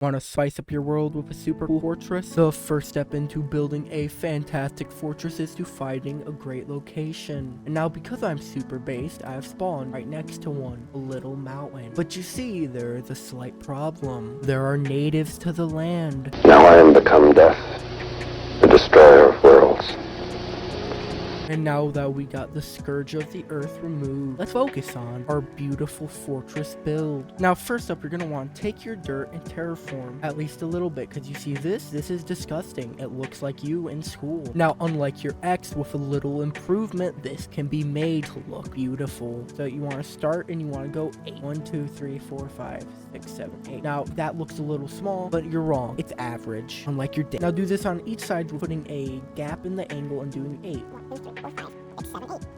Want to spice up your world with a super cool fortress? The first step into building a fantastic fortress is to finding a great location. And now because I'm super based, I have spawned right next to one, a little mountain. But you see, there is a slight problem. There are natives to the land. Now I am become death, the destroyer of worlds. And now that we got the scourge of the earth removed, let's focus on our beautiful fortress build. Now first up, you're going to want to take your dirt and terraform at least a little bit, because you see this is disgusting. It looks like you in school. Now unlike your ex, with a little improvement, this can be made to look beautiful. So you want to start and you want to go 8. 1, 2, 3, 4, 5, 6, 7, 8. Now that looks a little small, but you're wrong. It's average, unlike your dick. Now do this on each side, putting a gap in the angle and doing 8.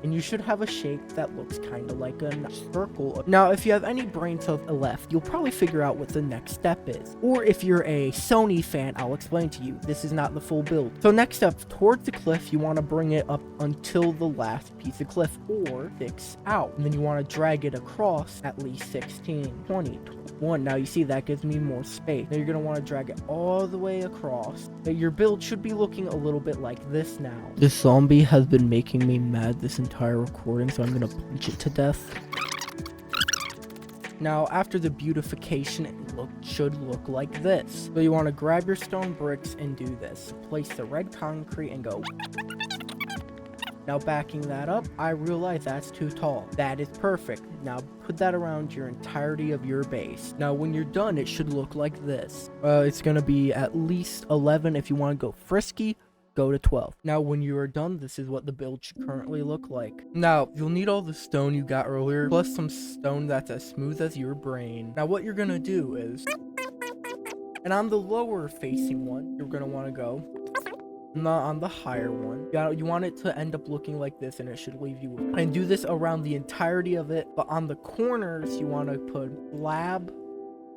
And you should have a shape that looks kind of like a circle. Now, if you have any brain cells left, you'll probably figure out what the next step is. Or if you're a Sony fan, I'll explain to you. This is not the full build. So next up, towards the cliff, you want to bring it up until the last piece of cliff, or 6 out. And then you want to drag it across at least 16, 20, 21. Now you see that gives me more space. Now you're going to want to drag it all the way across. Now, your build should be looking a little bit like this now. This zombie has been making me mad this entire recording, so I'm gonna punch it to death. Now after the beautification, it should look like this. So you want to grab your stone bricks and do this. Place the red concrete and go. Now backing that up, I realize that's too tall. That is perfect. Now put that around your entirety of your base. Now when you're done, it should look like this. It's gonna be at least 11. If you want to go frisky, go to 12. Now when you are done, this is what the build should currently look like. Now you'll need all the stone you got earlier, plus some stone that's as smooth as your brain. Now what you're gonna do is, and on the lower facing one, you're gonna want to go, not on the higher one. You want it to end up looking like this, and it should leave you with, and do this around the entirety of it. But on the corners, you want to put slab,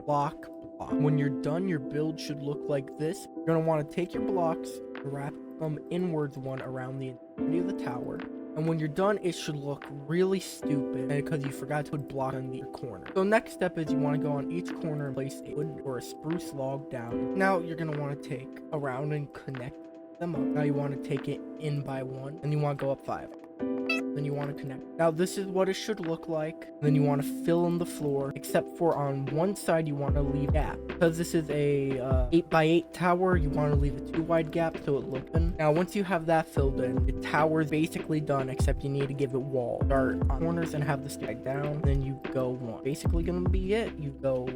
block, block. When you're done, your build should look like this. You're gonna want to take your blocks, wrap them inwards one around the entirety of the tower, and when you're done, it should look really stupid because you forgot to put block on the corner. So next step is you want to go on each corner and place a wood or a spruce log down. Now you're going to want to take around and connect them up. Now you want to take it in by 1, and you want to go up 5. Then you want to connect. Now this is what it should look like. Then you want to fill in the floor, except for on one side you want to leave a gap. Because this is a 8x8 tower, you want to leave a 2 wide gap so it looks in. Now once you have that filled in, the tower is basically done, except you need to give it wall. Start on corners and have the stack down, then you go 1. Basically gonna be it. You go.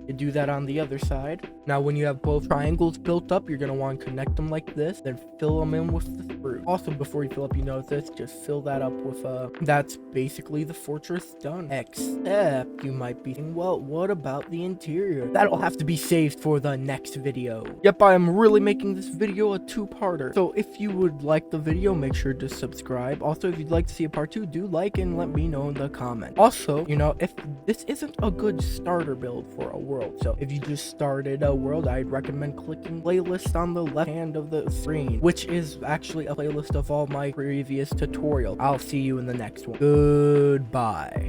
You do that on the other side. Now when you have both triangles built up, you're going to want to connect them like this, then fill them in with the spruce. Also, before you fill up, you notice this, just fill that up with that's basically the fortress done. Except you might be thinking, well, what about the interior? That'll have to be saved for the next video. Yep, I am really making this video a 2-parter. So if you would like the video, make sure to subscribe. Also, if you'd like to see a part 2, do like and let me know in the comments. Also, you know, if this isn't a good starter build for a world, so if you just started a world, I'd recommend clicking playlist on the left hand of the screen, which is actually a playlist of all my previous tutorials. I'll see you in the next one. Goodbye.